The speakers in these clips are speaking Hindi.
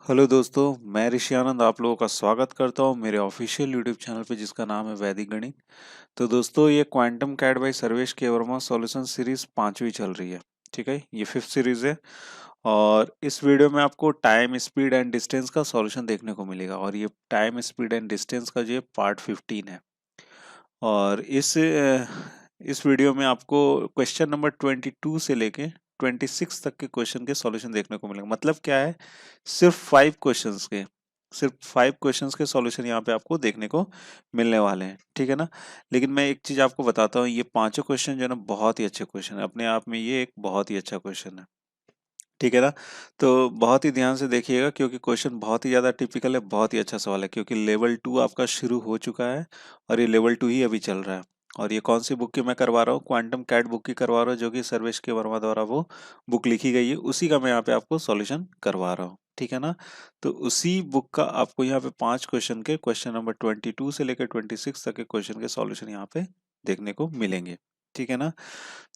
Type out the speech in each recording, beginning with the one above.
हेलो दोस्तों, मैं ऋषि आनंद आप लोगों का स्वागत करता हूं मेरे ऑफिशियल यूट्यूब चैनल पे जिसका नाम है वैदिक गणित। तो दोस्तों ये क्वांटम कैट बाय सर्वेश के वर्मा सॉल्यूशन सीरीज पांचवी चल रही है। ठीक है, ये फिफ्थ सीरीज है और इस वीडियो में आपको टाइम स्पीड एंड डिस्टेंस का सॉल्यूशन देखने को मिलेगा और ये टाइम स्पीड एंड डिस्टेंस का जो पार्ट 15 है। और इस वीडियो में आपको क्वेश्चन नंबर 22 से लेके 26 तक के क्वेश्चन के सॉल्यूशन देखने को मिलेगा। मतलब क्या है, सिर्फ फाइव क्वेश्चंस के सॉल्यूशन यहाँ पे आपको देखने को मिलने वाले हैं। ठीक है ना। लेकिन मैं एक चीज आपको बताता हूँ, ये पांचों क्वेश्चन जो है ना बहुत ही अच्छे क्वेश्चन है अपने आप में। ये एक बहुत ही अच्छा क्वेश्चन है। ठीक है ना। तो बहुत ही ध्यान से देखिएगा क्योंकि क्वेश्चन बहुत ही ज्यादा टिपिकल है, बहुत ही अच्छा सवाल है क्योंकि लेवल 2 आपका शुरू हो चुका है और ये लेवल 2 ही अभी चल रहा है। और ये कौन सी बुक की मैं करवा रहा हूँ, क्वांटम कैट बुक की करवा रहा हूँ जो कि सर्वेश के वर्मा द्वारा वो बुक लिखी गई है, उसी का मैं यहाँ पे आपको सॉल्यूशन करवा रहा हूँ। ठीक है ना। तो उसी बुक का आपको यहाँ पे पांच क्वेश्चन के क्वेश्चन नंबर 22 से लेकर 26 तक के क्वेश्चन के सॉल्यूशन यहाँ पे देखने को मिलेंगे। ठीक है ना।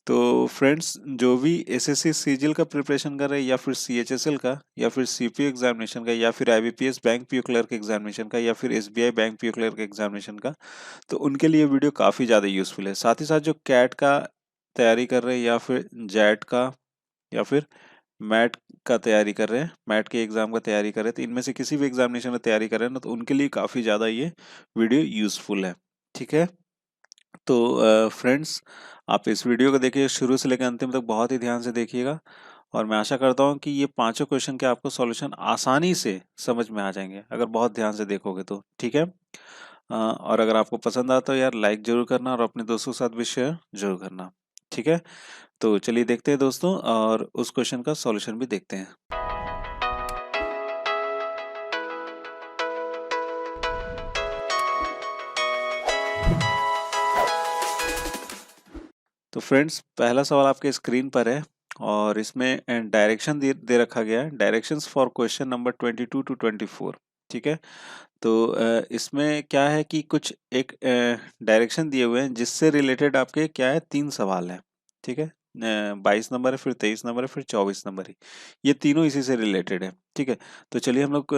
तो फ्रेंड्स, जो भी एसएससी सीजीएल का प्रिपरेशन कर रहे हैं या फिर सीएचएसएल का या फिर सीपीयू एग्जामिनेशन का या फिर IBPS bank PO clerk examination का या फिर SBI bank PO clerk examination का, तो उनके लिए वीडियो काफ़ी ज़्यादा यूजफुल है। साथ ही साथ जो कैट का तैयारी कर रहे हैं या फिर जैट का या फिर मैट का तैयारी कर रहे हैं, मैट के एग्जाम का तैयारी कर रहे हैं, तो इनमें से किसी भी एग्जामिनेशन में तैयारी कर रहे हैं ना, तो उनके लिए काफ़ी ज़्यादा ये वीडियो यूजफुल है। ठीक है। तो फ्रेंड्स, आप इस वीडियो को देखिए शुरू से लेकर अंतिम तक, बहुत ही ध्यान से देखिएगा और मैं आशा करता हूँ कि ये पांचों क्वेश्चन के आपको सॉल्यूशन आसानी से समझ में आ जाएंगे अगर बहुत ध्यान से देखोगे तो। ठीक है। और अगर आपको पसंद आता हो यार, लाइक जरूर करना और अपने दोस्तों के साथ भी शेयर जरूर करना। ठीक है। तो चलिए देखते हैं दोस्तों और उस क्वेश्चन का सॉल्यूशन भी देखते हैं। तो फ्रेंड्स, पहला सवाल आपके स्क्रीन पर है और इसमें डायरेक्शन दे रखा गया है, directions for question number 22 to 24। ठीक है। तो इसमें क्या है कि कुछ एक डायरेक्शन दिए हुए हैं जिससे रिलेटेड आपके क्या है, तीन सवाल है। ठीक है। 22 नंबर है, फिर 23 नंबर है, फिर 24 नंबर है। ये तीनों इसी से रिलेटेड है। ठीक है। तो चलिए हम लोग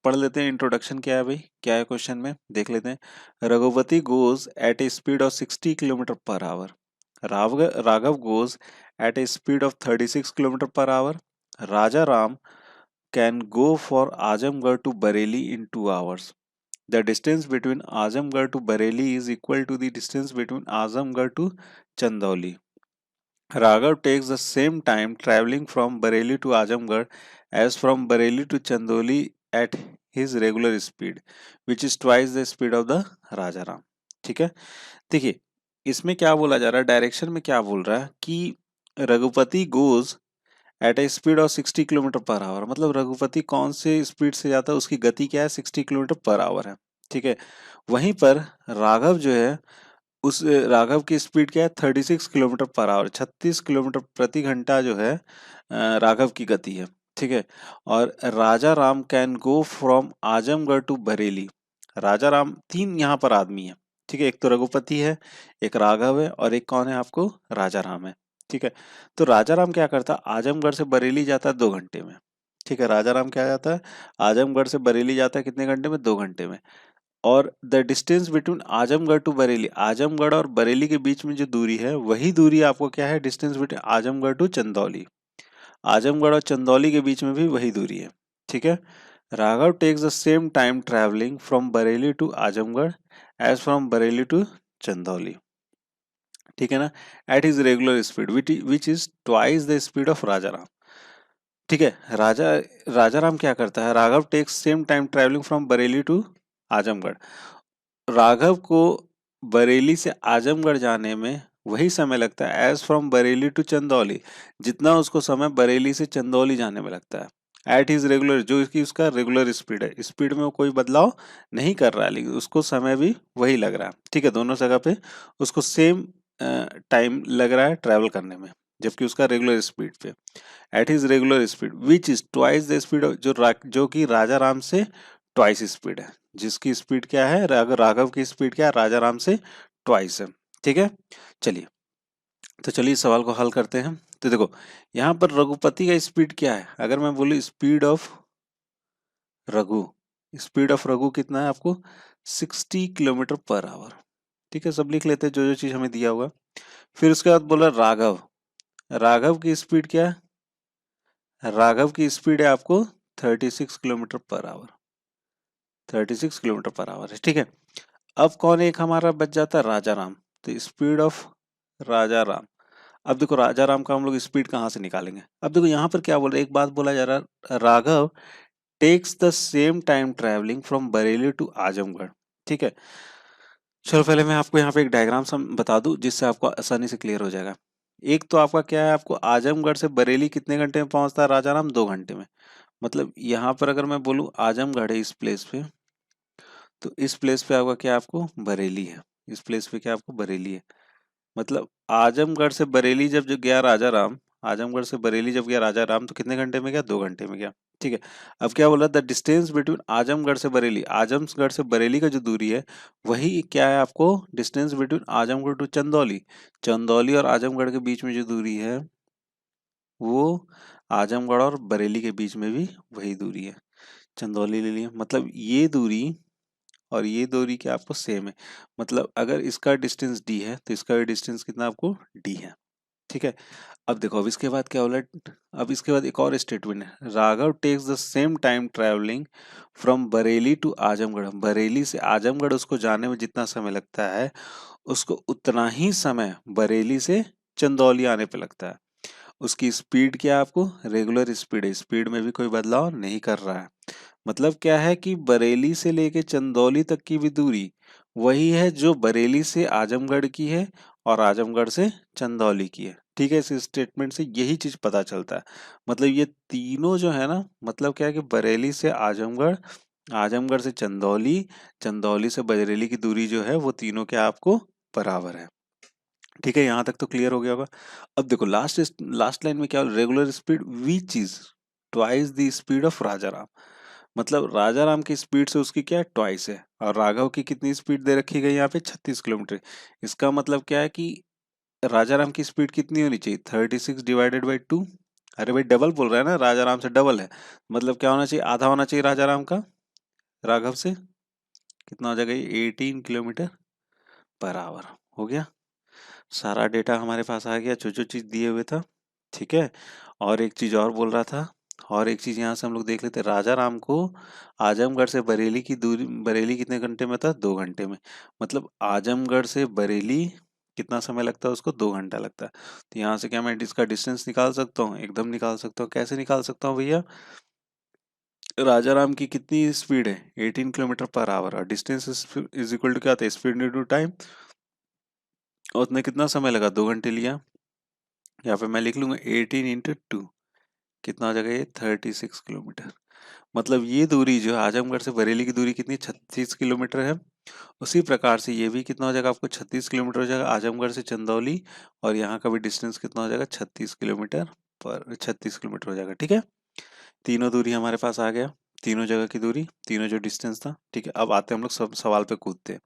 पढ़ लेते हैं इंट्रोडक्शन क्या है भाई, क्या है क्वेश्चन में देख लेते हैं। Raghupati goes eight A speed of 60 kilometre per our. Raghav goes at a speed of 36 kilometer per hour. Raja Ram can go for Azamgarh to Bareilly in 2 hours. The distance between Azamgarh to Bareilly is equal to the distance between Azamgarh to Chandauli. Raghav takes the same time traveling from Bareilly to Azamgarh as from Bareilly to Chandauli at his regular speed, which is twice the speed of the Rajaram. ठीक है। देखिए, इसमें क्या बोला जा रहा है, डायरेक्शन में क्या बोल रहा है कि Raghupati goes eight A speed of 60 kilometre per our. मतलब रघुपति कौन से स्पीड से जाता है, उसकी गति क्या है, 60 किलोमीटर पर आवर है। ठीक है। वहीं पर राघव जो है, उस राघव की स्पीड क्या है, 36 किलोमीटर पर आवर, 36 किलोमीटर प्रति घंटा जो है राघव की गति है। ठीक है। और Raja Ram can go from Azamgarh to Bareilly. Raja Ram, तीन यहाँ पर आदमी है। ठीक है। एक तो रघुपति है, एक राघव है और एक कौन है आपको, राजा राम है। ठीक है। तो राजा राम क्या करता है, आजमगढ़ से बरेली जाता है 2 घंटे में। ठीक है। राजा राम क्या जाता है, आजमगढ़ से बरेली जाता है कितने घंटे में, 2 घंटे में। और the distance between Azamgarh to Bareilly, Azamgarh और बरेली के बीच में जो दूरी है वही दूरी आपको क्या है, distance between Azamgarh to Chandauli. Azamgarh और चंदौली के बीच में भी वही दूरी है। ठीक है। Raghav takes the same time travelling from Bareilly to Azamgarh as from Bareilly to Chandauli. ठीक है ना। At his regular speed which is twice the speed of Raja Ram. ठीक है। राजा राम क्या करता है, Raghav takes same time travelling from Bareilly to Azamgarh. Raghav को बरेली से आजमगढ़ जाने में वही समय लगता है as from Bareilly to Chandauli, जितना उसको समय बरेली से चंदौली जाने में लगता है। एट हिज रेगुलर, जो इसकी उसका रेगुलर स्पीड है, स्पीड में वो कोई बदलाव नहीं कर रहा है लेकिन उसको समय भी वही लग रहा है। ठीक है। दोनों जगह पे उसको सेम टाइम लग रहा है ट्रैवल करने में, जबकि उसका रेगुलर स्पीड पे, eight his regular speed which is twice the speed जो कि राजा राम से ट्वाइस स्पीड है। जिसकी स्पीड क्या है, राघव की स्पीड क्या है, राजा राम से ट्वाइस है। ठीक है। चलिए, तो चलिए इस सवाल को हल करते हैं। तो देखो, यहाँ पर रघुपति का स्पीड क्या है, अगर मैं बोलूँ speed of Raghu, speed of Raghu कितना है आपको 60 किलोमीटर पर आवर। ठीक है, सब लिख लेते हैं जो जो चीज हमें दिया हुआ। फिर उसके बाद बोला राघव, राघव की स्पीड क्या है, राघव की स्पीड है आपको 36 kilometer per our, 36 kilometer per hour है। ठीक है, अब कौन एक हमारा बच जाता है, राजा राम। तो स्पीड ऑफ राजा राम, अब देखो राजा राम का हम लोग स्पीड कहाँ से निकालेंगे। अब देखो यहाँ पर क्या बोल रहे हैं, एक बात बोला जा रहा है, Raghav takes the same time travelling from Bareilly to Azamgarh. ठीक है, चलो पहले मैं आपको यहाँ पे एक डायग्राम सम बता दूं जिससे आपको आसानी से क्लियर हो जाएगा। एक तो आपका क्या है, आपको आजमगढ़ से बरेली कितने घंटे में पहुंचता है राजा राम, 2 घंटे में। मतलब यहाँ पर अगर मैं बोलूँ आजमगढ़ है इस प्लेस पे, तो इस प्लेस पे आपका क्या, आपको बरेली है, इस प्लेस पे क्या आपको बरेली है। मतलब आजमगढ़ से बरेली जब जो गया राजा राम, आजमगढ़ से बरेली जब गया राजा राम तो कितने घंटे में गया, 2 घंटे में गया। ठीक है, अब क्या बोला, द डिस्टेंस बिटवीन आजमगढ़ से बरेली, आजमगढ़ से बरेली का जो दूरी है वही क्या है आपको distance between Azamgarh to Chandauli, Chandauli और आजमगढ़ के बीच में जो दूरी है वो आजमगढ़ और बरेली के बीच में भी वही दूरी है, चंदौली ले लिए। मतलब ये दूरी और ये दूरी क्या आपको सेम है। मतलब अगर इसका डिस्टेंस डी है तो इसका भी डिस्टेंस कितना आपको डी है। ठीक है, अब देखो अब इसके बाद क्या बोला, अब इसके बाद एक और स्टेटमेंट है, Raghav takes the same time travelling from Bareilly to Azamgarh, Bareilly से आजमगढ़ उसको जाने में जितना समय लगता है उसको उतना ही समय बरेली से चंदौली आने पे लगता है। उसकी स्पीड क्या है, आपको रेगुलर स्पीड है, स्पीड में भी कोई बदलाव नहीं कर रहा है। मतलब क्या है कि बरेली से लेके चंदौली तक की भी दूरी वही है जो बरेली से आजमगढ़ की है और आजमगढ़ से चंदौली की है। ठीक है, इस स्टेटमेंट से यही चीज पता चलता है। मतलब ये तीनों जो है ना, मतलब क्या है कि बरेली से आजमगढ़, आजमगढ़ से चंदौली, चंदौली से बरेली की दूरी जो है वो तीनों क्या आपको बराबर है। ठीक है, यहाँ तक तो क्लियर हो गया होगा। अब देखो लास्ट लास्ट लाइन में क्या, regular speed which is twice the speed of Raja Ram. मतलब राजा राम की स्पीड से उसकी क्या है, ट्वाइस है। और राघव की कितनी स्पीड दे रखी गई यहाँ पे, 36 किलोमीटर। इसका मतलब क्या है कि राजा राम की स्पीड कितनी होनी चाहिए, 36 डिवाइडेड बाई 2। अरे भाई डबल बोल रहा है ना, राजा राम से डबल है। मतलब क्या होना चाहिए, आधा होना चाहिए राजा राम का राघव से, कितना हो जाएगा ये 18 किलोमीटर पर आवर। हो गया, सारा डेटा हमारे पास आ गया जो जो चीज दिए हुए था। ठीक है, और एक चीज और बोल रहा था, और एक चीज यहाँ से हम लोग देख लेते हैं, राजा राम को आजमगढ़ से बरेली की दूरी, बरेली कितने घंटे में था, 2 घंटे में। मतलब आजमगढ़ से बरेली कितना समय लगता है, उसको 2 घंटा लगता है। तो यहाँ से क्या मैं इसका डिस्टेंस निकाल सकता हूँ, एकदम निकाल सकता हूँ। कैसे निकाल सकता हूँ भैया, राजा राम की कितनी स्पीड है, 18 किलोमीटर पर आवर, और डिस्टेंस इज इक्वल टू क्या था, स्पीड इंटू टाइम। और उसने कितना समय लगा, 2 घंटे लिया। यहाँ पे मैं लिख लूंगा 18 × 2, कितना हो जाएगा ये 36 किलोमीटर। मतलब ये दूरी जो है आजमगढ़ से बरेली की दूरी कितनी, 36 किलोमीटर है। उसी प्रकार से ये भी कितना हो जाएगा आपको, 36 किलोमीटर हो जाएगा आजमगढ़ से चंदौली। और यहाँ का भी डिस्टेंस कितना हो जाएगा, 36 किलोमीटर पर 36 किलोमीटर हो जाएगा। ठीक है, तीनों दूरी हमारे पास आ गया, तीनों जगह की दूरी, तीनों जो डिस्टेंस था। ठीक है, अब आते हैं हम लोग सब सवाल पे कूदते हैं।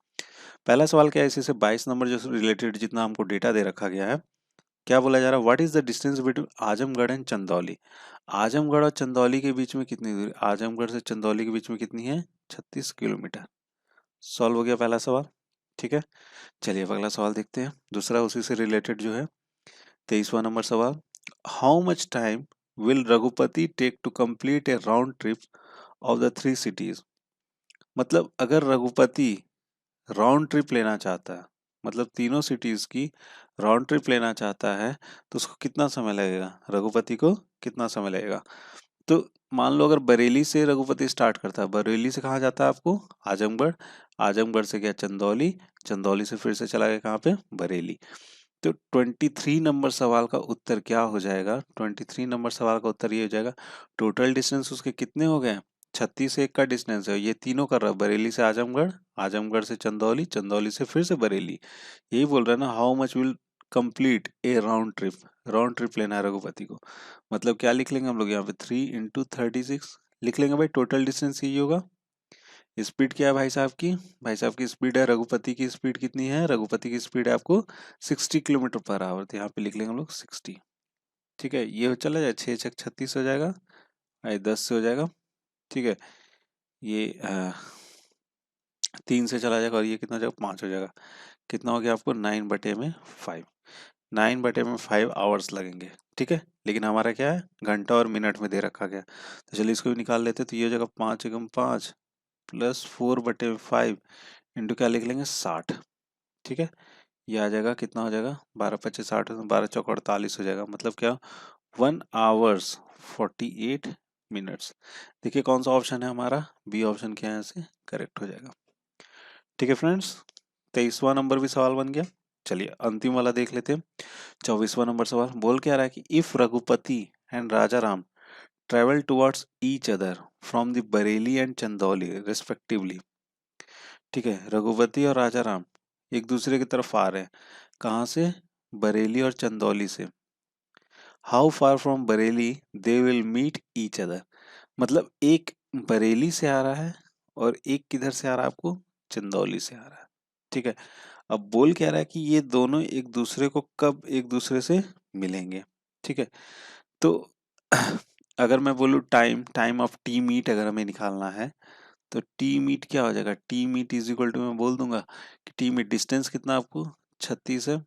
पहला सवाल क्या है, इसी से 22 नंबर जो रिलेटेड जितना हमको डेटा दे रखा गया है, क्या बोला जा रहा है, what is the distance between Azamgarh and Chandauli. Azamgarh और चंदौली के बीच में कितनी दूरी, आजमगढ़ से चंदौली के बीच में कितनी है, 36 किलोमीटर। सॉल्व हो गया पहला सवाल। ठीक है, चलिए अब अगला सवाल देखते हैं, दूसरा उसी से रिलेटेड जो है, 23वां नंबर सवाल, how much time will Raghupati take to complete a round trip of the 3 cities. मतलब अगर रघुपति राउंड ट्रिप लेना चाहता है, मतलब तीनों सिटीज की राउंड ट्रिप लेना चाहता है, तो उसको कितना समय लगेगा, रघुपति को कितना समय लगेगा। तो मान लो अगर बरेली से रघुपति स्टार्ट करता है, बरेली से कहाँ जाता है आपको, आजमगढ़, आजमगढ़ से गया चंदौली, चंदौली से फिर से चला गया कहाँ पे, बरेली। तो 23 नंबर सवाल का उत्तर क्या हो जाएगा, 23 नंबर सवाल का उत्तर ये हो जाएगा, टोटल डिस्टेंस उसके कितने हो गए, 36 का डिस्टेंस है, ये तीनों कर रहा है, बरेली से आजमगढ़, आजमगढ़ से चंदौली, चंदौली से फिर से बरेली। यही बोल रहा है ना, how much will complete a round trip, round trip लेना है रघुपति को। मतलब क्या लिख लेंगे हम लोग यहाँ पे, 3 × 36 लिख लेंगे भाई, टोटल डिस्टेंस यही होगा। स्पीड क्या है भाई साहब की, भाई साहब की स्पीड है, रघुपति की स्पीड कितनी है, रघुपति की स्पीड है आपको 60 किलोमीटर पर आवर, तो यहाँ पे लिख लेंगे हम लोग 60। ठीक है, ये चला जाए, 6 × 6 = 36 हो जाएगा, 10 से हो जाएगा। ठीक है, ये 3 से चला जाएगा और ये कितना हो जाएगा 5 हो जाएगा। कितना हो गया आपको 9/5। 9/5 आवर्स लगेंगे, ठीक है। लेकिन हमारा क्या है, घंटा और मिनट में दे रखा गया, तो चलिए इसको भी निकाल लेते हैं। तो ये हो जाएगा 5 × 5 प्लस 4/5 इंटू क्या लिख लेंगे 60, ठीक है। ये आ जाएगा कितना हो जाएगा 12×5 = 60, 12×4 = 48 हो जाएगा। मतलब क्या 1 hours 48 minutes। देखिए कौन सा ऑप्शन है हमारा, बी ऑप्शन क्या है, यहाँ से करेक्ट हो जाएगा। ठीक है फ्रेंड्स, 23वां नंबर भी सवाल बन गया। चलिए अंतिम वाला देख लेते हैं। 24वां नंबर सवाल बोल क्या रहा है कि if Raghupati and Raja Ram travel towards each other from the Bareilly and Chandauli respectively. ठीक है, रघुपति और राजा राम एक दूसरे की तरफ आ रहे हैं, कहाँ से, बरेली और चंदौली से। How far from Bareilly they will meet each other. मतलब एक बरेली से आ रहा है और एक किधर से आ रहा है आपको, चंदौली से आ रहा है। ठीक है, अब बोल क्या रहा है कि ये दोनों एक दूसरे को कब एक दूसरे से मिलेंगे। ठीक है, तो अगर मैं बोलूँ time, time of t meet अगर हमें निकालना है, तो टी मीट क्या हो जाएगा, t meet is equal to, मैं बोल दूंगा कि टी मीट डिस्टेंस कितना आपको 36 है।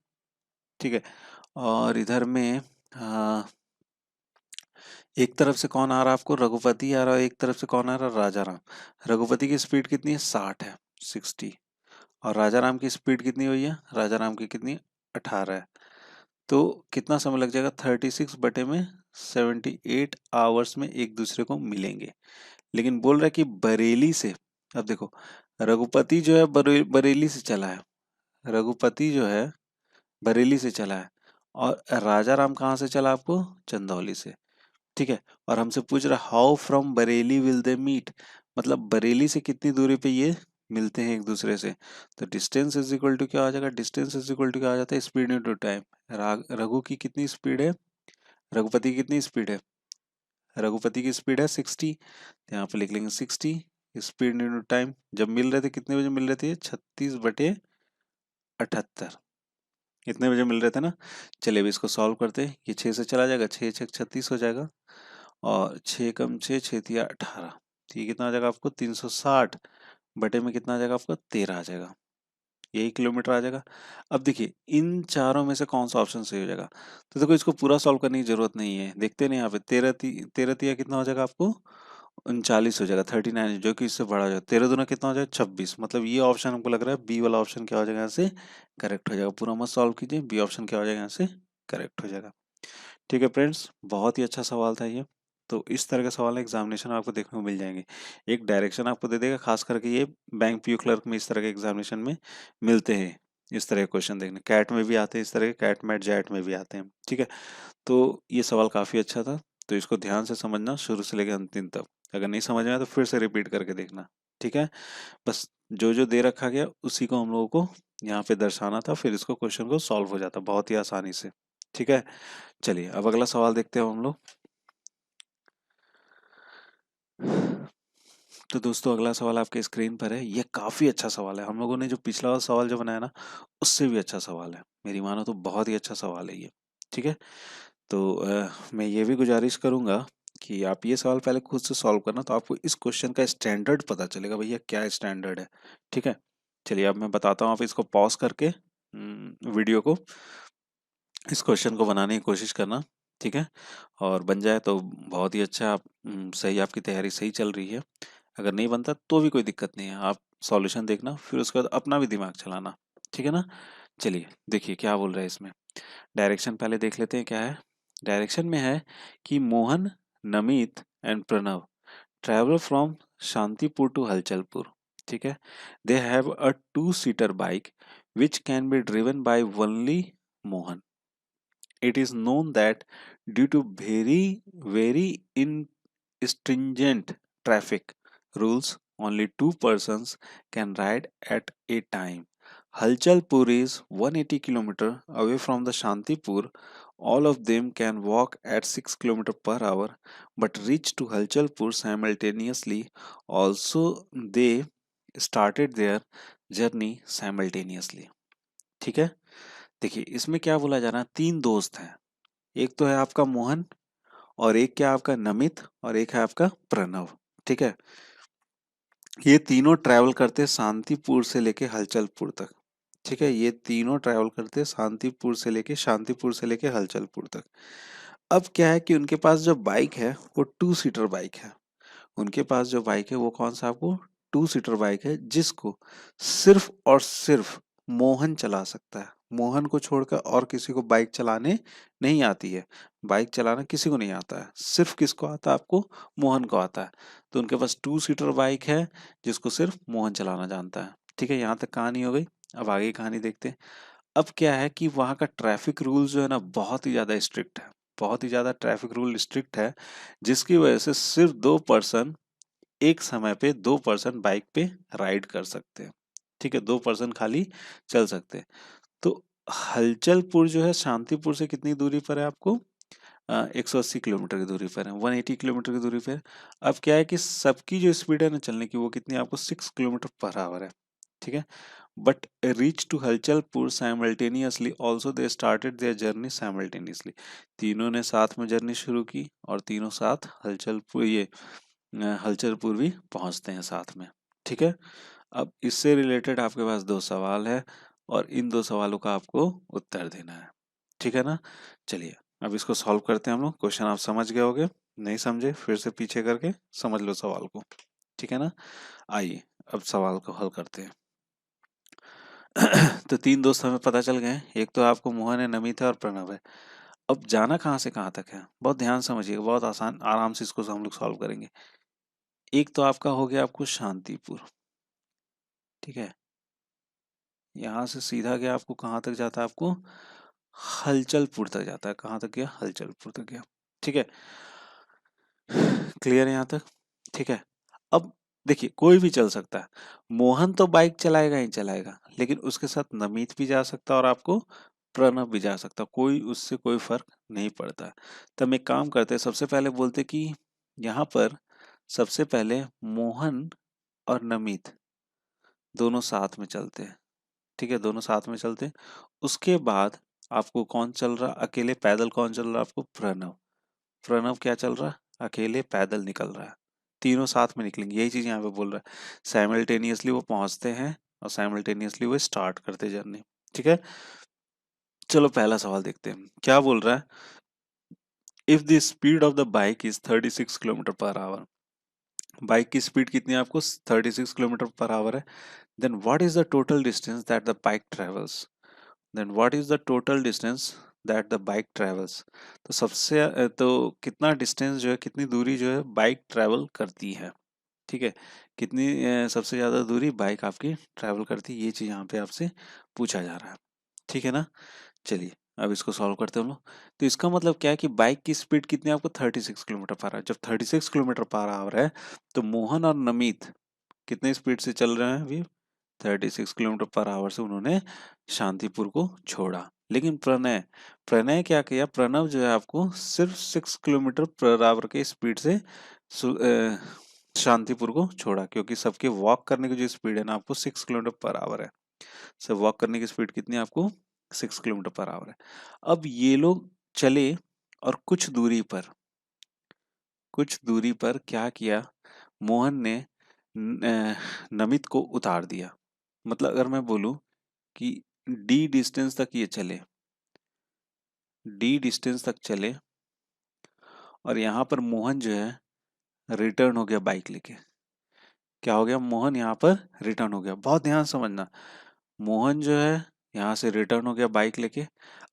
ठीक है, और इधर में एक तरफ से कौन आ रहा है आपको, रघुपति आ रहा है, एक तरफ से कौन आ रहा है, राजा राम। रघुपति की स्पीड कितनी है, 60 है, 60। और राजा राम की स्पीड कितनी हुई है, राजा राम की कितनी, 18 है। तो कितना समय लग जाएगा, 36/78 आवर्स में एक दूसरे को मिलेंगे। लेकिन बोल रहा है कि बरेली से, अब देखो रघुपति जो है बरेली से चला है, रघुपति जो है बरेली से चला है, और राजा राम कहाँ से चला आपको, चंदौली से। ठीक है, और हमसे पूछ रहा how from Bareilly will they meet, मतलब बरेली से कितनी दूरी पे ये मिलते हैं एक दूसरे से। तो डिस्टेंस इज इक्वल टू क्या आ जाएगा, डिस्टेंस इज इक्वल टू क्या आ जाता है, स्पीड इंटू टाइम। रघु की कितनी स्पीड है, रघुपति की कितनी स्पीड है, रघुपति की स्पीड है 60, तो यहाँ पे लिख लेंगे 60 स्पीड इंटू टाइम। जब मिल रहे थे कितने बजे मिल रहे थे, 36/78 इतने बजे मिल रहे थे ना। चलिए अब इसको सॉल्व करते हैं। ये 6 से चला जाएगा, 6×6 = 36 हो जाएगा, और 6 × 6 6×3 = 18। तो ये कितना आ जाएगा आपको, 360 बटे में कितना आ जाएगा आपका, 13 आ जाएगा, यही किलोमीटर आ जाएगा। अब देखिए इन चारों में से कौन सा ऑप्शन सही हो जाएगा। तो देखो इसको पूरा सॉल्व करने की जरूरत नहीं है, देखते नहीं यहाँ पे 13 कितना हो जाएगा आपको, 39 हो जाएगा, 39, जो कि इससे बड़ा हो जाएगा। 13×2 कितना हो जाएगा, 26। मतलब ये ऑप्शन हमको लग रहा है बी वाला ऑप्शन क्या हो जाएगा, यहाँ से करेक्ट हो जाएगा। पूरा मत सॉल्व कीजिए, बी ऑप्शन क्या हो जाएगा, यहाँ से करेक्ट हो जाएगा। ठीक है फ्रेंड्स, बहुत ही अच्छा सवाल था ये। तो इस तरह के सवाल एग्जामिनेशन में आपको देखने को मिल जाएंगे। एक डायरेक्शन आपको दे देगा, खास करके ये बैंक पीओ क्लर्क में इस तरह के एग्जामिनेशन में मिलते हैं। इस तरह के क्वेश्चन देखने कैट में भी आते हैं, इस तरह के कैट मैट जैट में भी आते हैं। ठीक है, तो ये सवाल काफ़ी अच्छा था, तो इसको ध्यान से समझना शुरू से लेकर अंतिम तक। अगर नहीं समझ में आया तो फिर से रिपीट करके देखना। ठीक है, बस जो जो दे रखा गया उसी को हम लोगों को यहाँ पे दर्शाना था, फिर इसको क्वेश्चन को सॉल्व हो जाता बहुत ही आसानी से। ठीक है, चलिए अब अगला सवाल देखते हैं हम लोग। तो दोस्तों अगला सवाल आपके स्क्रीन पर है। ये काफी अच्छा सवाल है, हम लोगों ने जो पिछला वाला सवाल जो बनाया ना, उससे भी अच्छा सवाल है, मेरी मानो तो बहुत ही अच्छा सवाल है ये। ठीक है, तो मैं ये भी गुजारिश करूंगा कि आप ये सवाल पहले खुद से सॉल्व करना, तो आपको इस क्वेश्चन का स्टैंडर्ड पता चलेगा, भैया क्या स्टैंडर्ड है। ठीक है, चलिए अब मैं बताता हूँ, आप इसको पॉज करके वीडियो को, इस क्वेश्चन को बनाने की कोशिश करना। ठीक है, और बन जाए तो बहुत ही अच्छा। आप सही, आपकी तैयारी सही चल रही है। अगर नहीं बनता तो भी कोई दिक्कत नहीं है, आप सॉल्यूशन देखना, फिर उसके बाद अपना भी दिमाग चलाना। ठीक है ना। चलिए देखिए क्या बोल रहा है इसमें। डायरेक्शन पहले देख लेते हैं क्या है। डायरेक्शन में है कि Mohan, Namit and Pranav travel from Shantipur to Halchalpur. ठीक है, they have a 2-seater bike which can be driven by only Mohan. It is known that due to very stringent traffic rules, only two persons can ride at a time. Halchalpur is 180 km away from the Shantipur. All of them can walk at 6 km per hour but reach to Halchalpur simultaneously. Also, they started their journey simultaneously. ठीक है, देखिए इसमें क्या बोला जा रहा है, तीन दोस्त हैं, एक तो है आपका मोहन, और एक क्या आपका नमित, और एक है आपका प्रणव। ठीक है, ये तीनों ट्रैवल करते शांतिपुर से लेके हलचलपुर तक। ठीक है, ये तीनों ट्रैवल करते शांतिपुर से लेके हलचलपुर तक। अब क्या है कि उनके पास जो बाइक है वो 2 सीटर बाइक है। उनके पास जो बाइक है वो कौन सा, आपको 2 सीटर बाइक है, जिसको सिर्फ और सिर्फ मोहन चला सकता है। मोहन को छोड़कर और किसी को बाइक चलाने नहीं आती है। बाइक चलाना किसी को नहीं आता है, सिर्फ किसको आता है, आपको मोहन को आता है। तो उनके पास 2 सीटर बाइक है जिसको सिर्फ मोहन चलाना जानता है। ठीक है, यहाँ तक कहानी हो गई। अब आगे की कहानी देखते हैं। अब क्या है कि वहाँ का ट्रैफिक रूल जो है ना बहुत ही ज़्यादा स्ट्रिक्ट है। बहुत ही ज़्यादा ट्रैफिक रूल स्ट्रिक्ट है, जिसकी वजह से सिर्फ 2 पर्सन एक समय पे 2 पर्सन बाइक पे राइड कर सकते हैं। ठीक है, 2 पर्सन खाली चल सकते हैं। तो हलचलपुर जो है शांतिपुर से कितनी दूरी पर है आपको, 180 किलोमीटर की दूरी पर है, 180 किलोमीटर की दूरी पे है। अब क्या है कि सबकी जो स्पीड है ना चलने की वो कितनी है, आपको 6 किलोमीटर पर आवर है। ठीक है, but reach to Halchalpur simultaneously also they started their journey simultaneously. तीनों ने साथ में जर्नी शुरू की और तीनों साथ हलचलपुर भी पहुंचते हैं साथ में। ठीक है, अब इससे रिलेटेड आपके पास 2 सवाल है और इन 2 सवालों का आपको उत्तर देना है। ठीक है ना, चलिए अब इसको सॉल्व करते हैं हम लोग। क्वेश्चन आप समझ गए होगे, नहीं समझे फिर से पीछे करके समझ लो सवाल को। ठीक है ना, आइए अब सवाल को हल करते हैं। तो 3 दोस्त हमें पता चल गए हैं। एक तो आपको मोहन है, नमित है और प्रणव है। अब जाना कहाँ से कहाँ तक है, बहुत ध्यान समझिएगा, बहुत आसान आराम से इसको हम लोग सॉल्व करेंगे। एक तो आपका हो गया आपको शांतिपुर। ठीक है, यहाँ से सीधा गया आपको कहाँ तक जाता है, आपको हलचलपुर तक जाता है। कहाँ तक गया, हलचलपुर तक गया। ठीक है, क्लियर है यहाँ तक। ठीक है, अब देखिए कोई भी चल सकता है। मोहन तो बाइक चलाएगा ही चलाएगा, लेकिन उसके साथ नमित भी जा सकता है और आपको प्रणव भी जा सकता है। कोई उससे कोई फर्क नहीं पड़ता। तो हम एक काम करते हैं, सबसे पहले बोलते कि यहाँ पर सबसे पहले मोहन और नमित दोनों साथ में चलते हैं। ठीक है, दोनों साथ में चलते हैं। उसके बाद आपको कौन चल रहा अकेले, पैदल कौन चल रहा है, आपको प्रणव। प्रणव क्या चल रहा है, अकेले पैदल निकल रहा है। तीनों साथ में निकलेंगे, यही चीज यहाँ पे बोल रहा है। साइमल्टेनियसली वो पहुंचते हैं और साइमल्टेनियसली वो स्टार्ट करते जर्नी। ठीक है, चलो पहला सवाल देखते हैं क्या बोल रहा है। If the speed of the bike is 36 kilometer per hour. Bike की स्पीड कितनी है आपको, 36 किलोमीटर पर आवर है। Then what is the total distance that the bike travels. Then what is the total distance that the bike travels. तो तो कितना डिस्टेंस जो है, कितनी दूरी जो है बाइक ट्रेवल करती है। ठीक है, कितनी सबसे ज्यादा दूरी बाइक आपकी ट्रेवल करती है, ये चीज यहाँ पे आपसे पूछा जा रहा है। ठीक है ना, चलिए अब इसको सॉल्व करते हैं हम लोग। तो इसका मतलब क्या है कि बाइक की स्पीड कितनी है आपको, 36 किलोमीटर पर आवर। जब 36 किलोमीटर पर आवर है तो मोहन और नमित कितने स्पीड से चल रहे हैं अभी, 36 किलोमीटर पर आवर से उन्होंने शांतिपुर को छोड़ा। लेकिन प्रणय प्रणय क्या किया, प्रणव जो है आपको सिर्फ 6 किलोमीटर पर आवर के स्पीड से शांतिपुर को छोड़ा, क्योंकि सबके वॉक करने की जो स्पीड है ना आपको 6 किलोमीटर पर आवर है। सब वॉक करने की स्पीड कितनी है आपको, 6 किलोमीटर पर आवर है। अब ये लोग चले और कुछ दूरी पर क्या किया, मोहन ने नमित को उतार दिया। मतलब अगर मैं बोलूं कि डी डिस्टेंस तक ये चले, डी डिस्टेंस तक चले और यहाँ पर मोहन जो है रिटर्न हो गया बाइक लेके। क्या हो गया, मोहन यहाँ पर रिटर्न हो गया। बहुत ध्यान समझना, मोहन जो है यहाँ से रिटर्न हो गया बाइक लेके।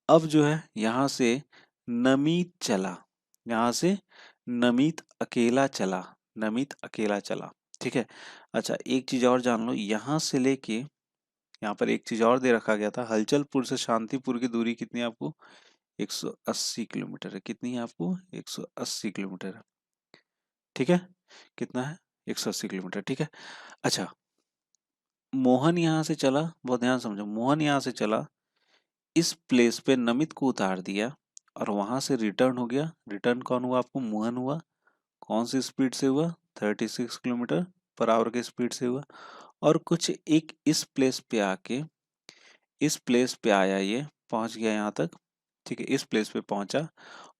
अब जो है यहाँ से नमित चला, यहाँ से नमित अकेला चला। ठीक है, अच्छा एक चीज और जान लो, यहाँ से लेके यहाँ पर एक चीज और दे रखा गया था, हलचलपुर से शांतिपुर की दूरी कितनी है आपको, 180 किलोमीटर है। कितनी है आपको, 180 किलोमीटर है। ठीक है, कितना है, 180 किलोमीटर। ठीक है, अच्छा मोहन यहाँ से चला, बहुत ध्यान समझो, मोहन यहाँ से चला, इस प्लेस पे नमित को उतार दिया और वहां से रिटर्न हो गया। रिटर्न कौन हुआ आपको, मोहन हुआ। कौन सी स्पीड से हुआ, 36 किलोमीटर पर आवर की स्पीड से हुआ। और कुछ एक इस प्लेस पे आया, ये पहुंच गया यहाँ तक। ठीक है, इस प्लेस पे पहुंचा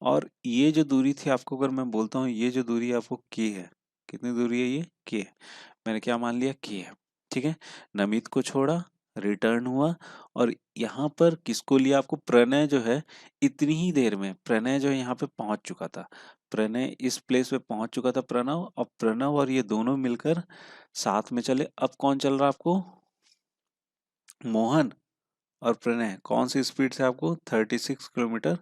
और ये जो दूरी थी आपको, अगर मैं बोलता हूँ ये जो दूरी आपको के है, कितनी दूरी है ये, के। मैंने क्या मान लिया, के है। ठीक है, नमित को छोड़ा, रिटर्न हुआ, और यहाँ पर किसको लिया, आपको प्रणय जो है इतनी ही देर में, प्रणय जो है यहाँ पे पहुंच चुका था, प्रणय इस प्लेस पे पहुंच चुका था, प्रणव, और प्रणव और ये दोनों मिलकर साथ में चले। अब कौन चल रहा है आपको, मोहन और प्रणय कौन सी स्पीड से, आपको 36 किलोमीटर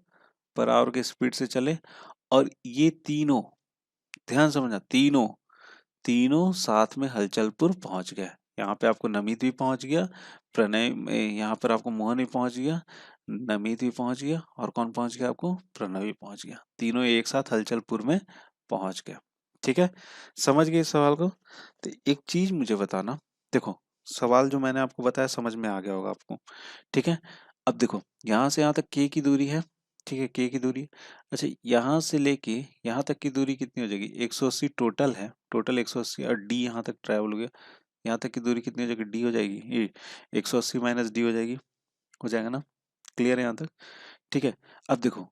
पर आवर की स्पीड से चले, और ये तीनों, ध्यान समझना, तीनों तीनों साथ में हलचलपुर पहुंच गए। यहाँ पे आपको नमित भी पहुंच गया, प्रणय में यहाँ पर आपको मोहन भी पहुंच गया, नमित भी पहुंच गया, और कौन पहुंच गया, आपको प्रणव भी पहुंच गया। तीनों एक साथ हलचलपुर में पहुंच गया। ठीक है, समझ गए इस सवाल को। तो एक चीज मुझे बताना, देखो सवाल जो मैंने आपको बताया समझ में आ गया होगा आपको। ठीक है, अब देखो यहाँ से यहाँ तक के की दूरी है, ठीक है, के की दूरी। अच्छा, यहाँ से लेके यहाँ तक की दूरी कितनी हो जाएगी, 180 टोटल है, टोटल 180, और डी यहाँ तक ट्रैवल हो गया, यहाँ तक की दूरी कितनी हो जाएगी, डी हो जाएगी, ये 180 माइनस डी हो जाएगी, हो जाएगा ना, क्लियर है यहाँ तक। ठीक है, अब देखो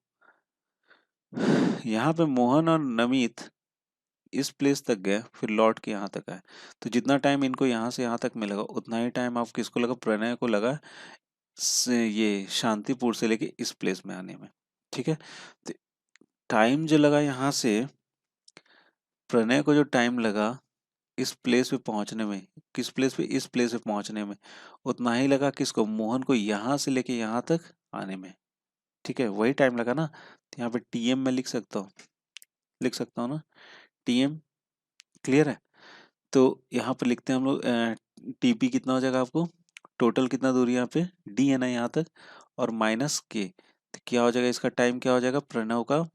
यहाँ पे मोहन और नमित इस प्लेस तक गए, फिर लौट के यहाँ तक आए, तो जितना टाइम इनको यहाँ से यहाँ तक मिलेगा उतना ही टाइम आप किसको लगा, प्रणय को लगा ये शांतिपुर से लेके इस प्लेस में आने में। ठीक है, तो टाइम जो लगा यहाँ से, प्रणय को जो टाइम लगा इस प्लेस पे पहुंचने में, किस प्लेस पे, इस प्लेस पे पहुंचने में, उतना ही लगा किसको, मोहन को यहाँ से लेके यहाँ तक आने में। ठीक है, वही टाइम लगा ना, तो यहाँ पे टीएम में लिख सकता हूँ, लिख सकता हूँ ना, टीएम, क्लियर है। तो यहाँ पर लिखते हैं हम लोग, टीपी कितना हो जाएगा आपको, टोटल कितना दूरी यहाँ पे, डी है ना यहाँ तक, और माइनस के, तो क्या हो जाएगा, इसका टाइम क्या हो जाएगा, प्रणव का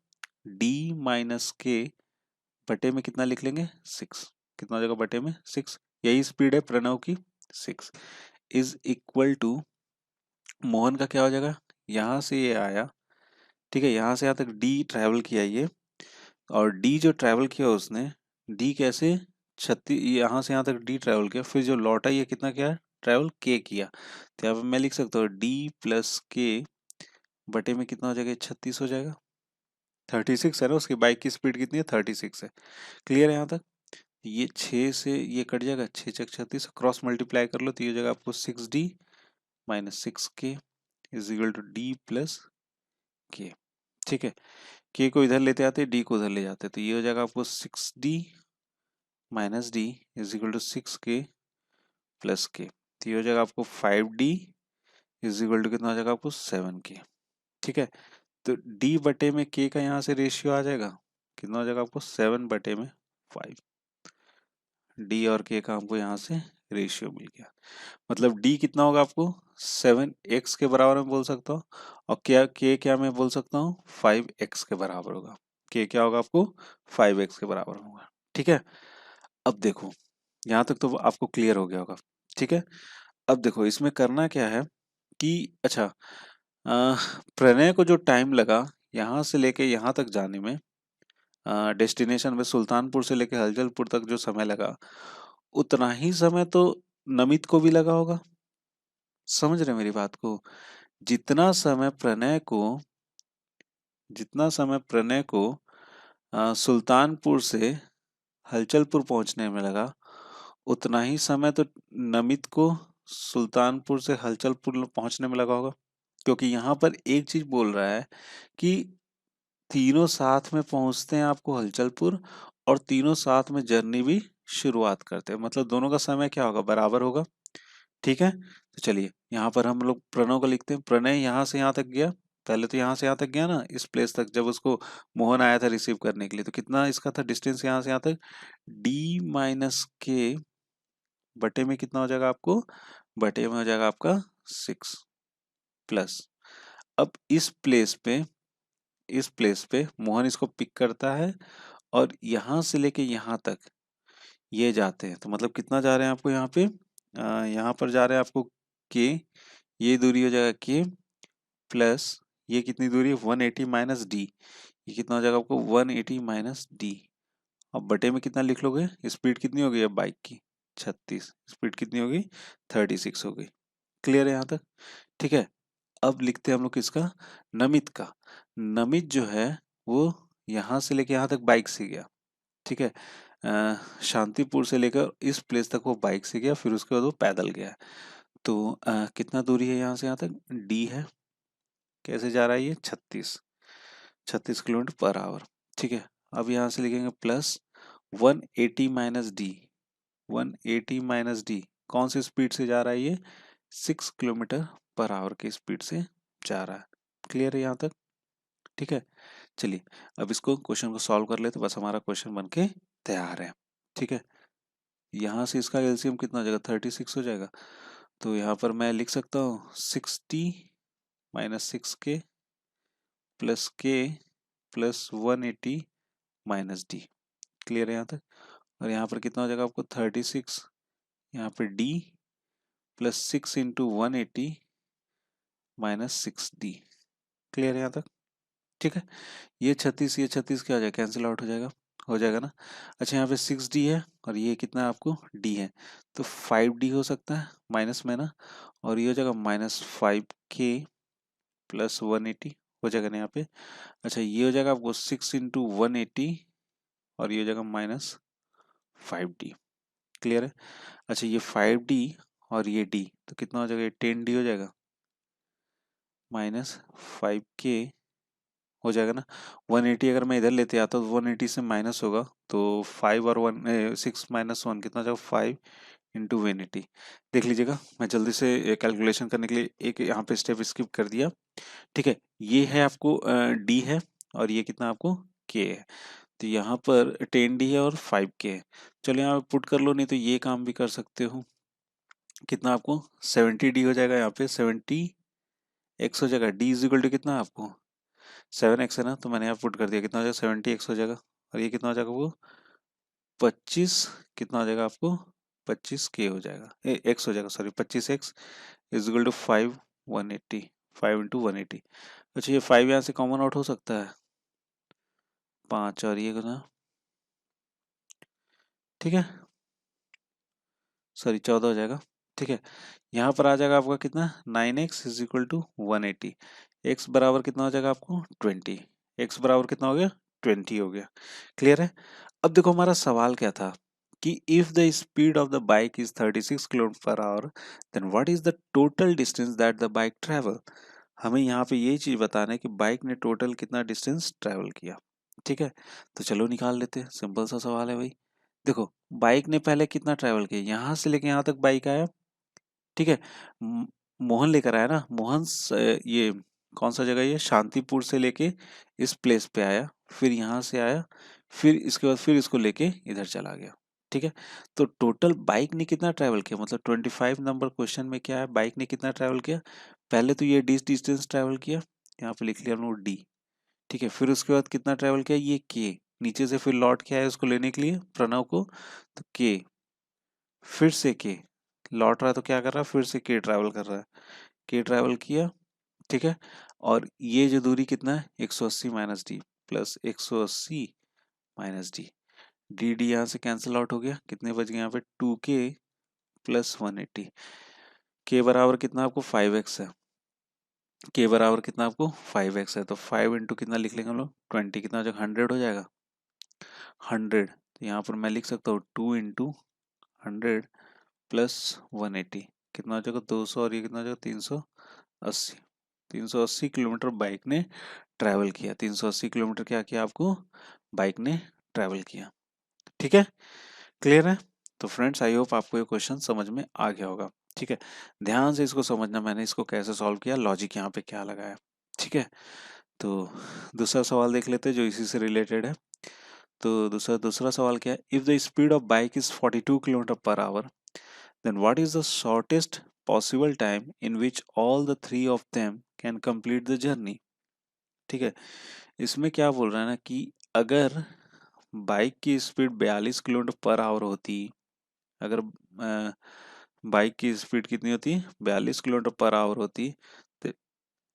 डी माइनस के बटे में कितना लिख लेंगे, 6, कितना हो जाएगा बटे में 6, यही स्पीड है प्रणव की, 6 इज इक्वल टू, मोहन का क्या हो जाएगा, यहाँ से ये आया, ठीक है, यहाँ से यहाँ तक डी ट्रैवल किया ये, और डी जो ट्रैवल किया उसने, डी कैसे, 36, यहाँ से यहाँ तक डी ट्रैवल किया, फिर जो लौटा ये कितना किया ट्रैवल, के किया, तो यहाँ पे मैं लिख सकता हूँ डी प्लस के बटे में कितना हो जाएगा, 36 हो जाएगा, 36 है ना, उसकी बाइक की स्पीड कितनी है, 36 है, क्लियर है यहाँ तक। ये 6 से ये कट जाएगा, 6 6 36, क्रॉस मल्टीप्लाई कर लो तो ये हो जाएगा आपको 6d minus 6k is equal to d plus k. ठीक है, के को इधर लेते आते, डी को उधर ले जाते, तो ये हो जाएगा आपको 6d minus d is equal to 6k plus k, तो ये हो जाएगा आपको 5d इज इक्वल टू कितना हो जाएगा आपको 7k। ठीक है, तो d बटे में k का यहाँ से रेशियो आ जाएगा, कितना हो जाएगा आपको 7 बटे में 5, डी और के का हमको यहाँ से रेशियो मिल गया, मतलब डी कितना होगा आपको 7x के बराबर में बोल सकता हूँ, और क्या के क्या मैं बोल सकता हूँ 5x के बराबर होगा, के क्या होगा आपको 5x के बराबर होगा। ठीक है, अब देखो यहाँ तक तो आपको क्लियर हो गया होगा। ठीक है, अब देखो इसमें करना क्या है कि, अच्छा, प्रणय को जो टाइम लगा यहाँ से लेके यहाँ तक जाने में, डेस्टिनेशन में सुल्तानपुर से लेके हलचलपुर तक जो समय लगा, उतना ही समय तो नमित को भी लगा होगा, समझ रहे मेरी बात को, जितना समय प्रणय को, जितना समय प्रणय को सुल्तानपुर से हलचलपुर पहुंचने में लगा, उतना ही समय तो नमित को सुल्तानपुर से हलचलपुर पहुंचने में लगा होगा, क्योंकि यहाँ पर एक चीज बोल रहा है कि तीनों साथ में पहुंचते हैं आपको हलचलपुर, और तीनों साथ में जर्नी भी शुरुआत करते हैं, मतलब दोनों का समय क्या होगा, बराबर होगा। ठीक है, तो चलिए यहाँ पर हम लोग प्रणव को लिखते हैं, प्रणय यहाँ से यहाँ तक गया, पहले तो यहाँ से यहाँ तक गया ना, इस प्लेस तक जब उसको मोहन आया था रिसीव करने के लिए, तो कितना इसका था डिस्टेंस यहाँ से यहाँ तक, डी माइनस के बटे में कितना हो जाएगा आपको, बटे में हो जाएगा आपका 6 प्लस, अब इस प्लेस पे मोहन इसको पिक करता है, और यहाँ से लेके यहाँ तक ये जाते हैं, तो मतलब कितना जा रहे हैं आपको यहाँ पे, यहाँ पर जा रहे हैं आपको के, ये दूरी हो जाएगा के प्लस, ये कितनी दूरी है 180 माइनस डी, ये कितना हो जाएगा आपको 180 माइनस डी, अब बटे में कितना लिख लोगे, स्पीड कितनी हो गई है बाइक की 36, स्पीड कितनी होगी 36 हो गई, क्लियर है यहाँ तक। ठीक है, अब लिखते हैं हम लोग किसका, नमित का, नमित जो है वो यहाँ से लेके यहाँ तक बाइक से गया। ठीक है, शांतिपुर से लेकर इस प्लेस तक वो बाइक से गया, फिर उसके बाद वो पैदल गया। तो कितना दूरी है यहाँ से यहाँ तक? डी है। कैसे जा रहा है ये? 36 किलोमीटर पर आवर। ठीक है, अब यहाँ से लिखेंगे plus 180 minus D. 180 minus D कौन सी स्पीड से जा रहा है ये? 6 किलोमीटर पर आवर की स्पीड से जा रहा है। क्लियर है यहाँ तक? ठीक है, चलिए अब इसको क्वेश्चन को सॉल्व कर ले तो बस हमारा क्वेश्चन बन के तैयार है। ठीक है, यहाँ से इसका एलसीएम कितना हो जाएगा? 36 हो जाएगा। तो यहाँ पर मैं लिख सकता हूँ 60 माइनस 6 के प्लस 180 माइनस डी। क्लियर है यहाँ तक? और यहाँ पर कितना हो जाएगा आपको? 36, यहाँ पे D plus 6 into 180 minus 6 D. Clear है यहाँ तक? ठीक है, ये 36 क्या हो जाएगा? कैंसिल आउट हो जाएगा ना। अच्छा, यहाँ पे 6D है और ये कितना है आपको? D है, तो 5D हो सकता है माइनस में ना, और ये हो जाएगा -5K प्लस 180 हो जाएगा ना यहाँ पे। अच्छा, ये हो जाएगा आपको 6 इंटू 180 और ये हो जाएगा -5D। क्लियर है? अच्छा, ये 5D और ये D तो कितना हो जाएगा? ये 10D हो जाएगा, -5K हो जाएगा ना। 180 अगर मैं इधर लेते आता तो 180 से माइनस होगा, तो 5 और 6 माइनस 1 कितना हो जाएगा? 5 इंटू 180। देख लीजिएगा, मैं जल्दी से कैलकुलेशन करने के लिए एक यहाँ पे स्टेप स्किप कर दिया। ठीक है, ये है आपको डी है और ये कितना आपको? के है। तो यहाँ पर 10D है और 5K है। चलो यहाँ पे पुट कर लो, नहीं तो ये काम भी कर सकते हो। कितना आपको? 70D हो जाएगा, यहाँ पे 70x हो जाएगा। डी इज इक्वल टू कितना आपको? 7x है ना, तो मैंने यहाँ पुट कर दिया। कितना हो जाएगा? 70x हो जाएगा। और ये कितना हो जाएगा आपको? 25। कितना हो जाएगा आपको? 25K हो जाएगा, एक्स हो जाएगा, sorry 25x is equal to 5 180, 5 into 180। अच्छा, ये 5 यहाँ से कॉमन आउट हो सकता है, 5 और ये कितना? ठीक है, सॉरी 14 हो जाएगा। ठीक है, यहाँ पर आ जाएगा आपका कितना? 9x is equal to 180। x बराबर कितना हो जाएगा आपको? 20। x बराबर कितना हो गया? 20 हो गया। क्लियर है? अब देखो हमारा सवाल क्या था कि if the speed of the bike is 36 kilometer per hour then what is the total distance that the bike travel. हमें यहाँ पे ये चीज बताना है कि बाइक ने टोटल कितना डिस्टेंस ट्रेवल किया। ठीक है, तो चलो निकाल लेते हैं, सिंपल सा सवाल है भाई। देखो, बाइक ने पहले कितना ट्रेवल किया? यहाँ से लेके यहाँ तक बाइक आया। ठीक है, मोहन लेकर आया ना, मोहन ये कौन सा जगह? ये शांतिपुर से लेके इस प्लेस पे आया, फिर यहाँ से आया, फिर इसके बाद फिर इसको लेके इधर चला गया। ठीक है, तो टोटल बाइक ने कितना ट्रैवल किया? मतलब 25 नंबर क्वेश्चन में क्या है, बाइक ने कितना ट्रैवल किया? पहले तो ये डिस्टेंस ट्रैवल किया, यहाँ पे लिख लिया हम लोग डी। ठीक है, फिर उसके बाद कितना ट्रैवल किया? ये के। नीचे से फिर लौट के आया उसको लेने के लिए, प्रणव को, तो के, फिर से के लौट रहा है, तो क्या कर रहा है? फिर से के ट्रैवल कर रहा है, के ट्रैवल किया। ठीक है, और ये जो दूरी कितना है? 180 minus D, plus 180 minus D. D D यहाँ से कैंसिल आउट हो गया, कितने बच गए यहाँ पे? 2K plus 180। के बराबर कितना आपको? 5x है। के बराबर कितना आपको? 5x है, तो 5 इंटू कितना लिख लेंगे हम लोग? 20। कितना हो जाएगा? 100 हो जाएगा। 100, तो यहाँ पर मैं लिख सकता हूँ 2 इंटू 100 प्लस 180। कितना हो जाएगा? 200, और ये कितना हो जाएगा? 380। 380 किलोमीटर बाइक ने ट्रैवल किया। 380 किलोमीटर क्या किया आपको? बाइक ने ट्रैवल किया। ठीक है, क्लियर है? तो फ्रेंड्स, आई होप आपको ये क्वेश्चन समझ में आ गया होगा। ठीक है, ध्यान से इसको समझना, मैंने इसको कैसे सॉल्व किया, लॉजिक यहाँ पे क्या लगाया। ठीक है, तो दूसरा सवाल देख लेते हैं जो इसी से रिलेटेड है। तो दूसरा सवाल क्या है? If the speed of bike is 42 kilometer per our then what is the shortest possible time in which all the three of them can complete the journey। ठीक है, इसमें क्या बोल रहा है ना कि अगर बाइक की स्पीड 42 किलोमीटर पर आवर होती, अगर बाइक की स्पीड कितनी होती? 42 किलोमीटर पर आवर होती,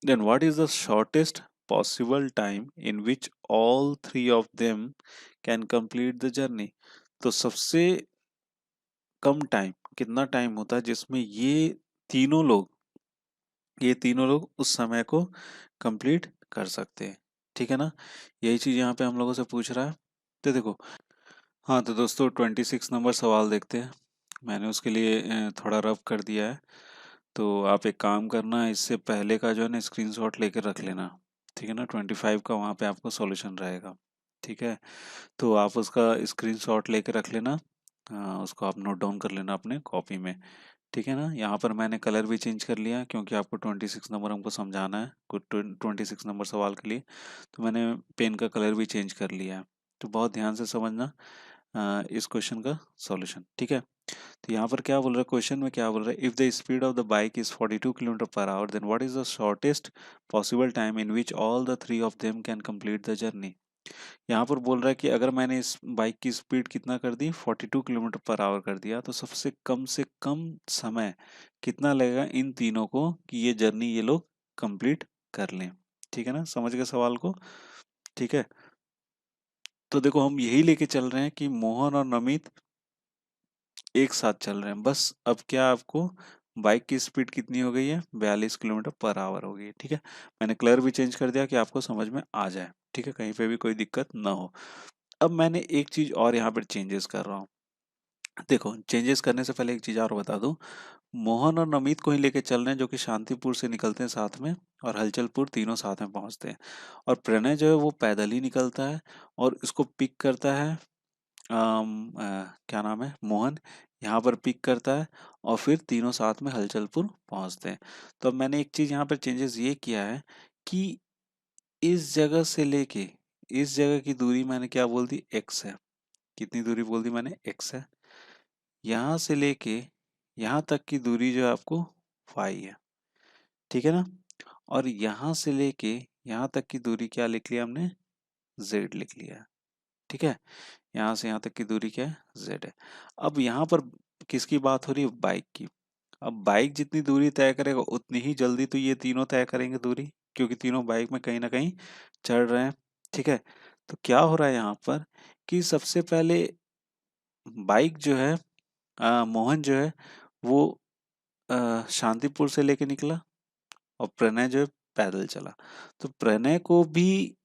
then what is the shortest possible time in which all three of them can complete the journey। तो सबसे कम टाइम कितना टाइम होता है जिसमें ये तीनों लोग उस समय को कंप्लीट कर सकते हैं। ठीक है ना, यही चीज यहाँ पे हम लोगों से पूछ रहा है। तो देखो, हाँ तो दोस्तों 26 नंबर सवाल देखते हैं। मैंने उसके लिए थोड़ा रफ कर दिया है। तो आप एक काम करना, इससे पहले का जो है ना स्क्रीनशॉट लेकर रख लेना। ठीक है ना, 25 का वहाँ पे आपको सॉल्यूशन रहेगा। ठीक है, तो आप उसका स्क्रीनशॉट लेके रख लेना। उसको आप नोट डाउन कर लेना अपने कॉपी में। ठीक है ना, यहाँ पर मैंने कलर भी चेंज कर लिया क्योंकि आपको 26 नंबर हमको समझाना है कुछ 26 नंबर सवाल के लिए। तो मैंने पेन का कलर भी चेंज कर लिया है। तो बहुत ध्यान से समझना इस क्वेश्चन का सॉल्यूशन। ठीक है, तो यहाँ पर क्या बोल रहा है, क्वेश्चन में क्या बोल रहा है, if the speed of the bike is 42 kilometer per hour then what is the shortest possible time in which all the three of them can complete the journey. यहाँ पर बोल रहा है कि अगर मैंने इस बाइक की स्पीड कितना कर दी, 42 किलोमीटर पर आवर कर दिया, तो सबसे कम से कम समय कितना लगेगा इन तीनों को कि ये जर्नी ये लोग कंप्लीट कर लें। ठीक है ना, समझ गए सवाल को। ठीक है, तो देखो हम यही लेके चल रहे हैं कि मोहन और नमित एक साथ चल रहे हैं। बस अब क्या आपको बाइक की स्पीड कितनी हो गई है, 42 किलोमीटर पर आवर हो गई है। ठीक है, मैंने कलर भी चेंज कर दिया कि आपको समझ में आ जाए। ठीक है, कहीं पे भी कोई दिक्कत ना हो। अब मैंने एक चीज और यहाँ पर चेंजेस कर रहा हूँ। देखो चेंजेस करने से पहले एक चीज और बता दूं, मोहन और नमित को ही लेके चल रहे हैं जो कि शांतिपुर से निकलते हैं साथ में, और हलचलपुर तीनों साथ में पहुंचते हैं। और प्रणय जो है वो पैदल ही निकलता है और इसको पिक करता है क्या नाम है, मोहन, यहाँ पर पिक करता है और फिर तीनों साथ में हलचलपुर पहुंचते हैं। तो अब मैंने एक चीज यहाँ पर चेंजेस ये किया है कि इस जगह से लेके इस जगह की दूरी मैंने क्या बोल दी, एक्स है। कितनी दूरी बोल दी मैंने, एक्स है। यहाँ से लेके यहाँ तक की दूरी जो है आपको फाई है। ठीक है ना, और यहाँ से लेके यहाँ तक की दूरी क्या लिख लिया हमने, जेड लिख लिया है। ठीक है, यहाँ से यहाँ तक की दूरी क्या है, जेड है। अब यहाँ पर किसकी बात हो रही है, बाइक की। अब बाइक जितनी दूरी तय करेगा उतनी ही जल्दी तो ये तीनों तय करेंगे दूरी, क्योंकि तीनों बाइक में कहीं ना कहीं चढ़ रहे हैं। ठीक है, तो क्या हो रहा है यहाँ पर कि सबसे पहले बाइक जो है, मोहन जो है वो शांतिपुर से लेके निकला और प्रणय जो है पैदल चला। तो प्रणय को भी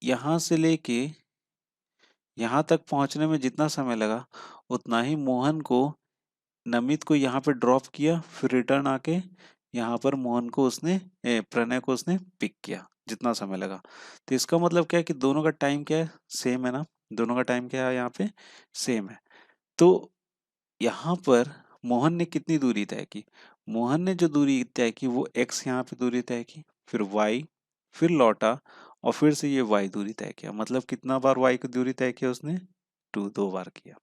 यहाँ से लेके यहाँ तक पहुँचने में जितना समय लगा उतना ही मोहन को, नमित को यहाँ पे ड्रॉप किया, फिर रिटर्न आके यहाँ पर मोहन को उसने प्रणय को उसने पिक किया, जितना समय लगा। तो इसका मतलब क्या है कि दोनों का टाइम क्या है, सेम है ना। दोनों का टाइम क्या है यहाँ पे, सेम है। तो यहाँ पर मोहन ने कितनी दूरी तय की, मोहन ने जो दूरी तय की वो एक्स यहाँ पे दूरी तय की, फिर वाई, फिर लौटा और फिर से ये वाई दूरी तय किया। मतलब कितना बार वाई की दूरी तय किया उसने, दो बार किया।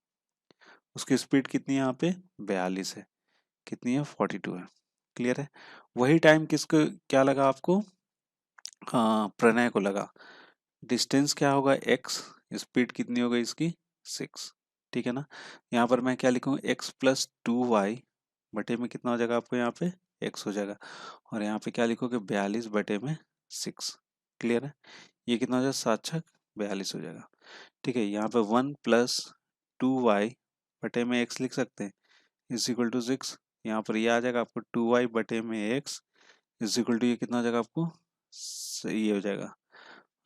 उसकी स्पीड कितनी है यहाँ पे, 42 है। कितनी है, 42 है। क्लियर है। वही टाइम किसको क्या लगा आपको, हाँ प्रणय को लगा। डिस्टेंस क्या होगा, एक्स, स्पीड कितनी होगी इसकी, 6। ठीक है ना, यहाँ पर मैं क्या लिखूँ, x+2y बटे में कितना हो जाएगा आपको यहाँ पे, x हो जाएगा। और यहाँ पे क्या लिखोगे, 42 बटे में 6। क्लियर है, ये कितना हो जाएगा, 7×6 = 42 हो जाएगा। ठीक है, यहाँ पे 1+2y बटे में x लिख सकते हैं, =6। यहाँ पर ये आ जाएगा आपको 2y बटे में x ये कितना हो जाएगा आपको, ये हो जाएगा,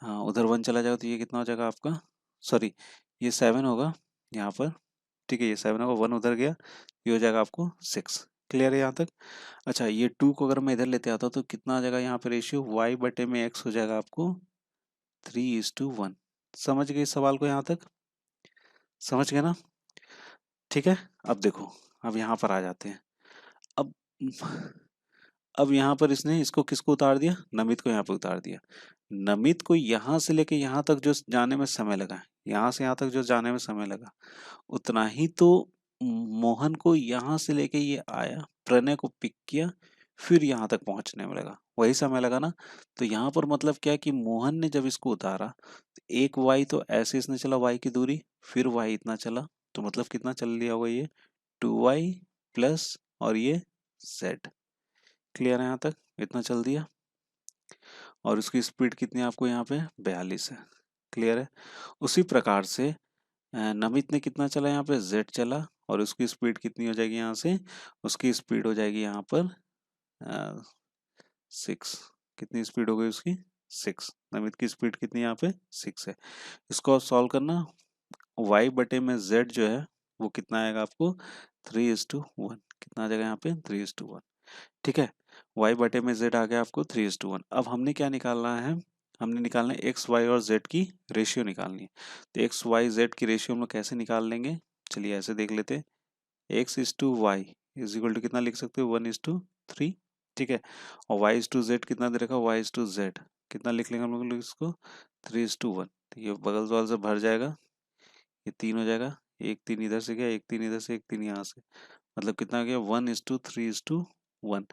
हाँ उधर 1 चला जाएगा तो ये कितना हो जाएगा आपका, सॉरी ये 7 होगा यहाँ पर। ठीक है, ये 7 होगा, 1 उधर गया, ये हो जाएगा आपको 6। क्लियर है यहाँ तक। अच्छा ये 2 को अगर मैं इधर लेते आता तो कितना आ जाएगा यहाँ पे रेशियो, y बटे में x हो जाएगा आपको 3:1। समझ गए इस सवाल को यहाँ तक, समझ गए ना। ठीक है, अब देखो, अब यहाँ पर आ जाते हैं। अब अब यहाँ पर इसने इसको किसको उतार दिया, नमित को यहाँ पे उतार दिया। नमित को यहाँ से लेके यहाँ तक जो जाने में समय लगा, यहाँ से यहाँ तक जो जाने में समय लगा उतना ही तो मोहन को यहाँ से लेके ये आया, प्रणय को पिक किया, फिर यहाँ तक पहुंचने में लगा, वही समय लगा ना। तो यहाँ पर मतलब क्या है कि मोहन ने जब इसको उतारा तो एक वाई तो ऐसे इसने चला, वाई की दूरी, फिर वाई इतना चला, तो मतलब कितना चल लिया होगा ये, 2y प्लस और ये z। क्लियर है यहाँ तक, इतना चल दिया। और उसकी स्पीड कितनी है आपको यहाँ पे, 42 है। क्लियर है। उसी प्रकार से नमित ने कितना चला यहाँ पे, z चला, और उसकी स्पीड कितनी हो जाएगी यहाँ से, उसकी स्पीड हो जाएगी यहाँ पर 6। कितनी स्पीड हो गई उसकी, 6। नमित की स्पीड कितनी यहाँ पे, 6 है। इसको सॉल्व करना, y बटे में z जो है वो कितना आएगा आपको 3:1। कितना आ जाएगा यहाँ पे 3:1। ठीक है, y बटे में z आ गया आपको 3:1। अब हमने क्या निकालना है, हमने निकालना है x y और z की रेशियो निकालनी है। तो x y z की रेशियो हम लोग कैसे निकाल लेंगे, चलिए ऐसे देख लेते हैं। x:y इज इक्वल टू कितना लिख सकते हो 1:3। ठीक है, और y:z कितना दे रखा है y:z कितना लिख लेंगे हम लोग इसको 3:1। तो ये बगल वाल से भर जाएगा, ये 3 हो जाएगा, एक 3 इधर से गया, एक 3 इधर से, एक 3 यहाँ से, मतलब कितना हो गया 1:3:1।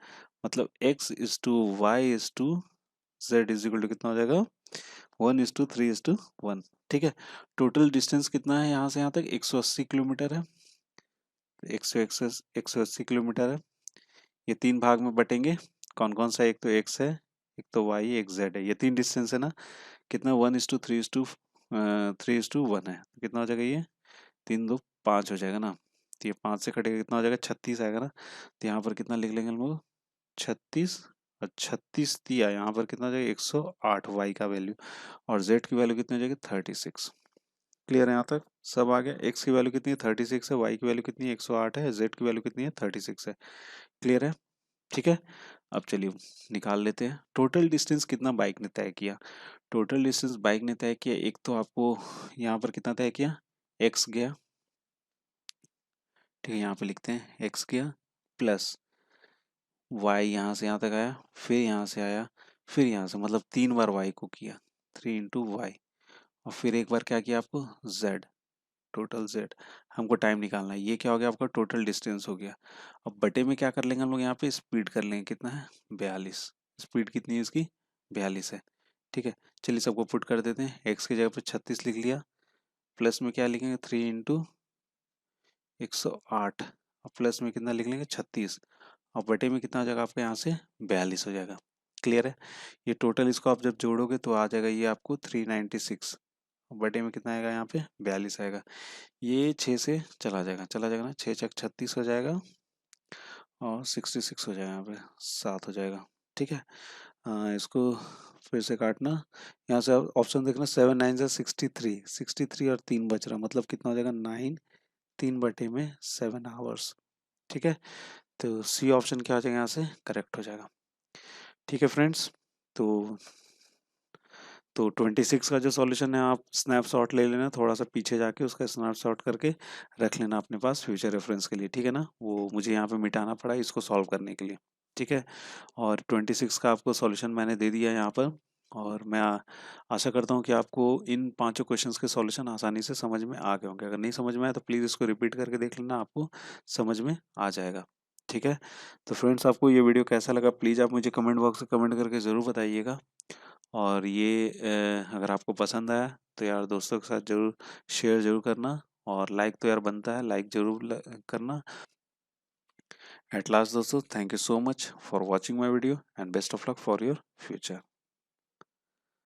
मतलब x:y:z इज इक्वल टू कितना हो जाएगा 1:3:1। ठीक है, टोटल डिस्टेंस कितना है यहाँ से यहाँ तक 180 किलोमीटर है। 180 किलोमीटर है। ये 3 भाग में बटेंगे, कौन कौन सा, एक तो x है, एक तो y, एक z है, ये 3 डिस्टेंस है ना। कितना 1:3:1 है, तो कितना हो जाएगा ये 3 2 5 हो जाएगा ना। तो ये 5 से कटेगा कितना हो जाएगा 36 आएगा ना। तो यहाँ पर कितना लिख लेंगे हम लोग 36, और 36 दिया यहाँ पर कितना हो जाएगा 108 y का वैल्यू, और z की वैल्यू कितनी हो जाएगी 36। क्लियर है यहाँ तक सब आ गया। x की वैल्यू कितनी है 36 है, y की वैल्यू कितनी है 108 है, z की वैल्यू कितनी है 36 है। क्लियर है, ठीक है। अब चलिए निकाल लेते हैं टोटल डिस्टेंस कितना बाइक ने तय किया। टोटल डिस्टेंस बाइक ने तय किया, एक तो आपको यहाँ पर कितना तय किया x गया, ठीक है, यहाँ पे लिखते हैं x गया, प्लस y यहाँ से यहाँ तक आया, फिर यहाँ से आया, फिर यहाँ से, मतलब 3 बार y को किया 3 × y, और फिर एक बार क्या किया आपको z, टोटल z। हमको टाइम निकालना है, ये क्या हो गया आपका टोटल डिस्टेंस हो गया। अब बटे में क्या कर लेंगे हम लोग यहाँ पे स्पीड कर लेंगे, कितना है 42। स्पीड कितनी है इसकी 42 है। ठीक है, चलिए सबको पुट कर देते हैं, x की जगह पे 36 लिख लिया, प्लस में क्या लिखेंगे 3 × 108, और प्लस में कितना लिख लेंगे 36, और बटे में कितना हो जाएगा आपका यहाँ से 42 हो जाएगा। क्लियर है, ये टोटल इसको आप जब जोड़ोगे तो आ जाएगा ये आपको 396, बटे में कितना आएगा यहाँ पे 42 आएगा। ये 6 से चला जाएगा ना, 6 × 36 हो जाएगा, और 66 हो जाएगा, यहाँ पे 7 हो जाएगा। ठीक है, इसको फिर से काटना, यहाँ से ऑप्शन देखना 7 9 से 63, 63 और 3 बच रहा, मतलब कितना हो जाएगा 9, 3 बटे में 7 आवर्स। ठीक है, तो सी ऑप्शन क्या हो जाएगा यहाँ से करेक्ट हो जाएगा। ठीक है फ्रेंड्स, तो 26 का जो सॉल्यूशन है आप स्नैपशॉट ले लेना, थोड़ा सा पीछे जाके उसका स्नैपशॉट करके रख लेना अपने पास फ्यूचर रेफरेंस के लिए। ठीक है ना, वो मुझे यहाँ पे मिटाना पड़ा इसको सॉल्व करने के लिए। ठीक है, और 26 का आपको सॉल्यूशन मैंने दे दिया यहाँ पर, और मैं आशा करता हूँ कि आपको इन 5 क्वेश्चंस के सॉल्यूशन आसानी से समझ में आ गए होंगे। अगर नहीं समझ में आया तो प्लीज़ इसको रिपीट करके देख लेना, आपको समझ में आ जाएगा। ठीक है, तो फ्रेंड्स आपको ये वीडियो कैसा लगा प्लीज़ आप मुझे कमेंट बॉक्स में कमेंट करके ज़रूर बताइएगा। और ये अगर आपको पसंद आया तो यार दोस्तों के साथ ज़रूर शेयर ज़रूर करना, और लाइक तो यार बनता है, लाइक ज़रूर करना। एट लास्ट दोस्तों, thank you so much for watching my video and best of luck for your future.